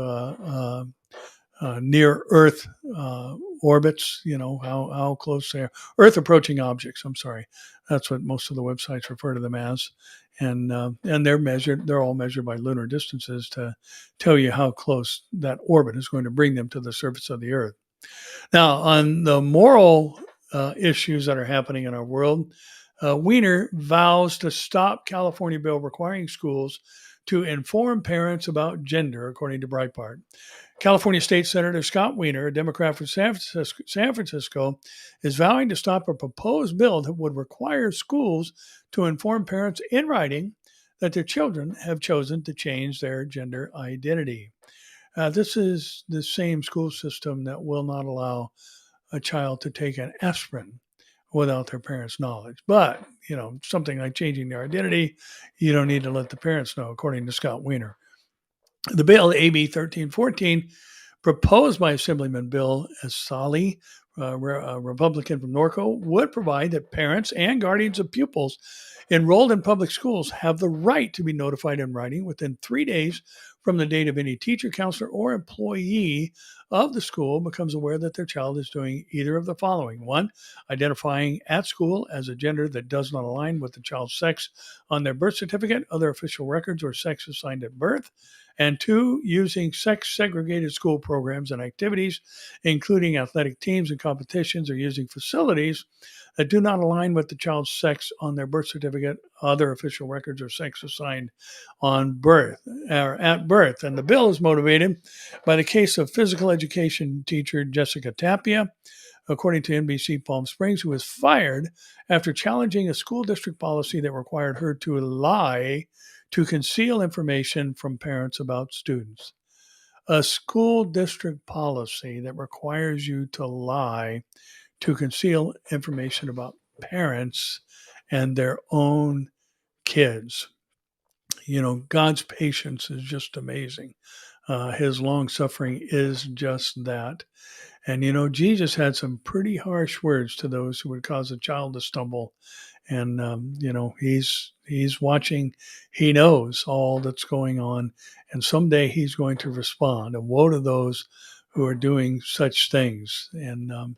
near Earth orbits. How close they are. Earth approaching objects. I'm sorry, that's what most of the websites refer to them as, and they're measured. They're all measured by lunar distances to tell you how close that orbit is going to bring them to the surface of the Earth. Now, on the moral issues that are happening in our world, Weiner vows to stop California bill requiring schools to inform parents about gender, according to Breitbart. California State Senator Scott Weiner, a Democrat from San Francisco, is vowing to stop a proposed bill that would require schools to inform parents in writing that their children have chosen to change their gender identity. This is the same school system that will not allow a child to take an aspirin without their parents' knowledge. But, something like changing their identity, you don't need to let the parents know, according to Scott Weiner. The bill, AB 1314, proposed by Assemblyman Bill Asali, a Republican from Norco, would provide that parents and guardians of pupils enrolled in public schools have the right to be notified in writing within 3 days from the date of any teacher, counselor, or employee of the school becomes aware that their child is doing either of the following. 1, identifying at school as a gender that does not align with the child's sex on their birth certificate, other official records, or sex assigned at birth. And 2, using sex-segregated school programs and activities, including athletic teams and competitions, or using facilities that do not align with the child's sex on their birth certificate, other official records, or sex assigned on birth or at birth. birth. And the bill is motivated by the case of physical education teacher Jessica Tapia, according to NBC Palm Springs, who was fired after challenging a school district policy that required her to lie to conceal information from parents about students. A school district policy that requires you to lie to conceal information about parents and their own kids. You know, God's patience is just amazing. His long suffering is just that. And, you know, Jesus had some pretty harsh words to those who would cause a child to stumble. And, you know, he's watching. He knows all that's going on. And someday he's going to respond. And woe to those who are doing such things. And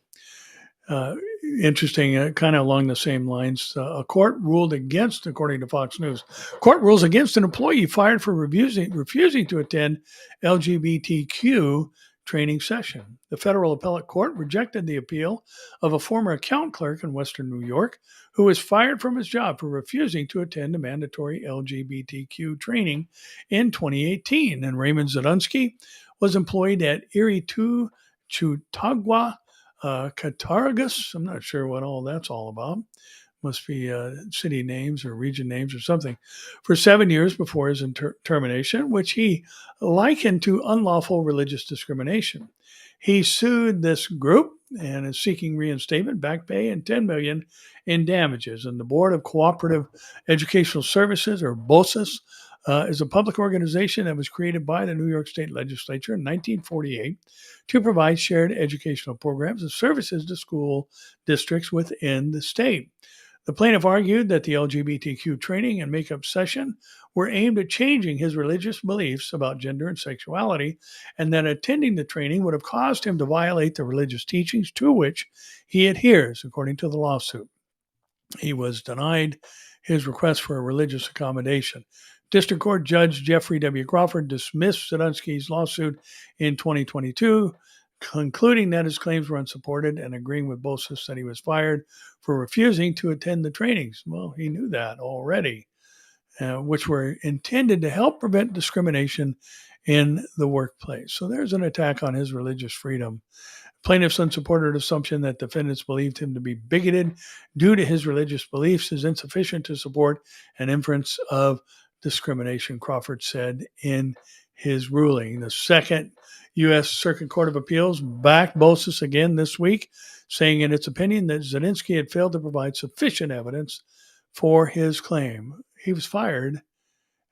interesting, kind of along the same lines, a court ruled against, according to Fox News, court rules against an employee fired for refusing to attend LGBTQ training session. The federal appellate court rejected the appeal of a former account clerk in Western New York who was fired from his job for refusing to attend a mandatory LGBTQ training in 2018. And Raymond Zadunsky was employed at Erie Chutagwa Cattaraugus. I'm not sure what all that's all about. Must be city names or region names or something. For 7 years before his termination, which he likened to unlawful religious discrimination. He sued this group and is seeking reinstatement, back pay, and $10 million in damages. And the Board of Cooperative Educational Services, or BOSIS, is a public organization that was created by the New York State Legislature in 1948 to provide shared educational programs and services to school districts within the state. The plaintiff argued that the LGBTQ training and makeup session were aimed at changing his religious beliefs about gender and sexuality, and that attending the training would have caused him to violate the religious teachings to which he adheres, according to the lawsuit. He was denied his request for a religious accommodation. District Court Judge Jeffrey W. Crawford dismissed Zadunsky's lawsuit in 2022, concluding that his claims were unsupported and agreeing with BOSIS that he was fired for refusing to attend the trainings. Well, he knew that already, which were intended to help prevent discrimination in the workplace. So there's an attack on his religious freedom. Plaintiff's unsupported assumption that defendants believed him to be bigoted due to his religious beliefs is insufficient to support an inference of discrimination, Crawford said in his ruling. The Second U.S. Circuit Court of Appeals backed BOSIS again this week, saying in its opinion that Zadunsky had failed to provide sufficient evidence for his claim. He was fired,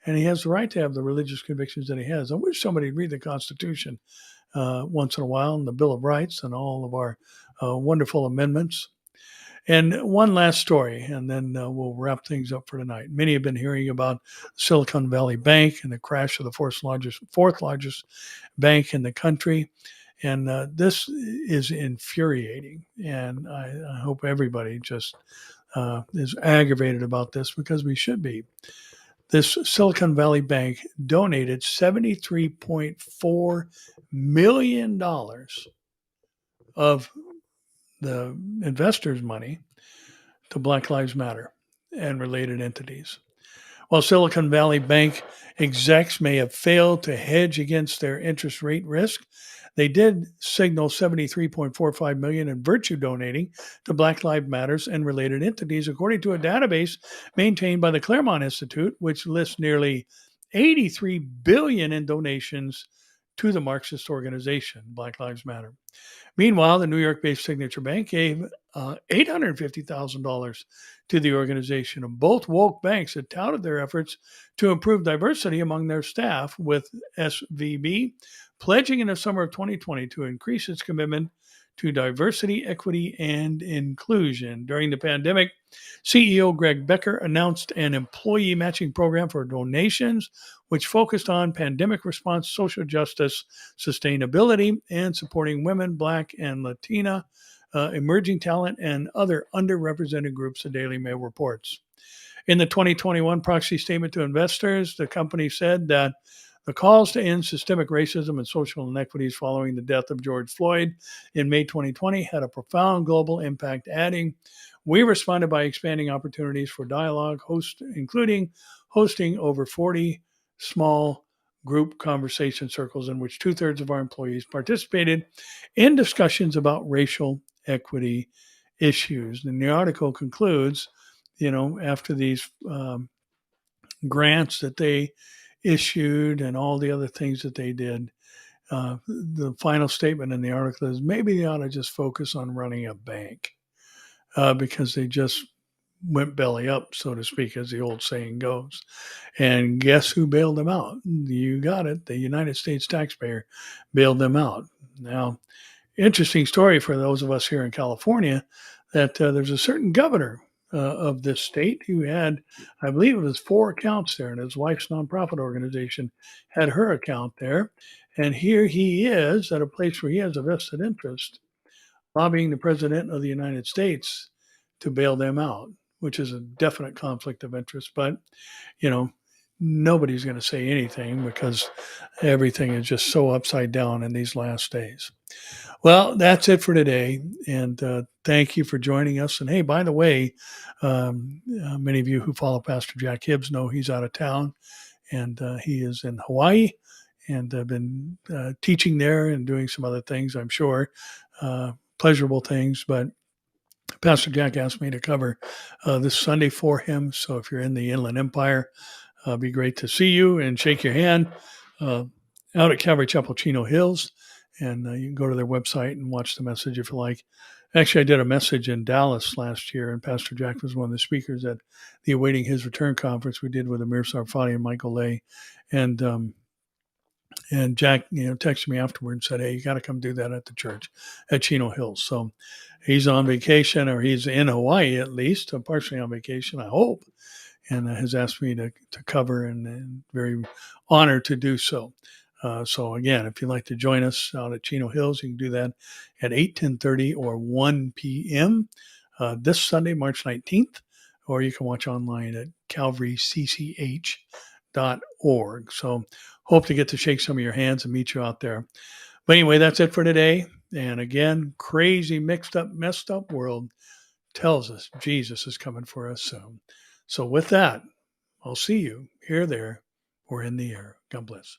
and he has the right to have the religious convictions that he has. I wish somebody would read the Constitution once in a while, and the Bill of Rights, and all of our wonderful amendments. And one last story, and then we'll wrap things up for tonight. Many have been hearing about Silicon Valley Bank and the crash of the fourth largest bank in the country. And this is infuriating. And I hope everybody just is aggravated about this, because we should be. This Silicon Valley Bank donated $73.4 million of the investors' money to Black Lives Matter and related entities. While Silicon Valley Bank execs may have failed to hedge against their interest rate risk, they did signal $73.45 million in virtue donating to Black Lives Matters and related entities, according to a database maintained by the Claremont Institute, which lists nearly $83 billion in donations to the Marxist organization, Black Lives Matter. Meanwhile, the New York-based Signature Bank gave $850,000 to the organization, and both woke banks had touted their efforts to improve diversity among their staff, with SVB pledging in the summer of 2020 to increase its commitment to diversity, equity, and inclusion. During the pandemic, CEO Greg Becker announced an employee matching program for donations, which focused on pandemic response, social justice, sustainability, and supporting women, Black and Latina, emerging talent, and other underrepresented groups, the Daily Mail reports. In the 2021 proxy statement to investors, the company said that the calls to end systemic racism and social inequities following the death of George Floyd in May 2020 had a profound global impact, adding, "We responded by expanding opportunities for dialogue, including hosting over 40 small group conversation circles in which 2/3 of our employees participated in discussions about racial equity issues. And the article concludes, after these grants that they issued and all the other things that they did, the final statement in the article is maybe they ought to just focus on running a bank because they just went belly up, so to speak, as the old saying goes. And guess who bailed them out? You got it. The United States taxpayer bailed them out. Now, interesting story for those of us here in California that there's a certain governor of this state who had, I believe it was 4 accounts there, and his wife's nonprofit organization had her account there. And here he is at a place where he has a vested interest, lobbying the president of the United States to bail them out, which is a definite conflict of interest. But, you know, nobody's going to say anything because everything is just so upside down in these last days. Well, that's it for today. And thank you for joining us. And hey, by the way, many of you who follow Pastor Jack Hibbs know he's out of town and he is in Hawaii and been teaching there and doing some other things, I'm sure, pleasurable things. But Pastor Jack asked me to cover this Sunday for him. So if you're in the Inland Empire, it'd be great to see you and shake your hand out at Calvary Chapel, Chino Hills. And you can go to their website and watch the message if you like. Actually, I did a message in Dallas last year, and Pastor Jack was one of the speakers at the Awaiting His Return conference we did with Amir Sarfati and Michael Lay. And Jack, texted me afterward and said, "Hey, you got to come do that at the church at Chino Hills." So he's on vacation, or he's in Hawaii at least, partially on vacation, I hope, and has asked me to cover, and very honored to do so. So again, if you'd like to join us out at Chino Hills, you can do that at 8, 10:30, or 1 p.m. This Sunday, March 19th, or you can watch online at calvarycch.org. So hope to get to shake some of your hands and meet you out there. But anyway, that's it for today. And again, crazy, mixed up, messed up world tells us Jesus is coming for us soon. So with that, I'll see you here, there, or in the air. God bless.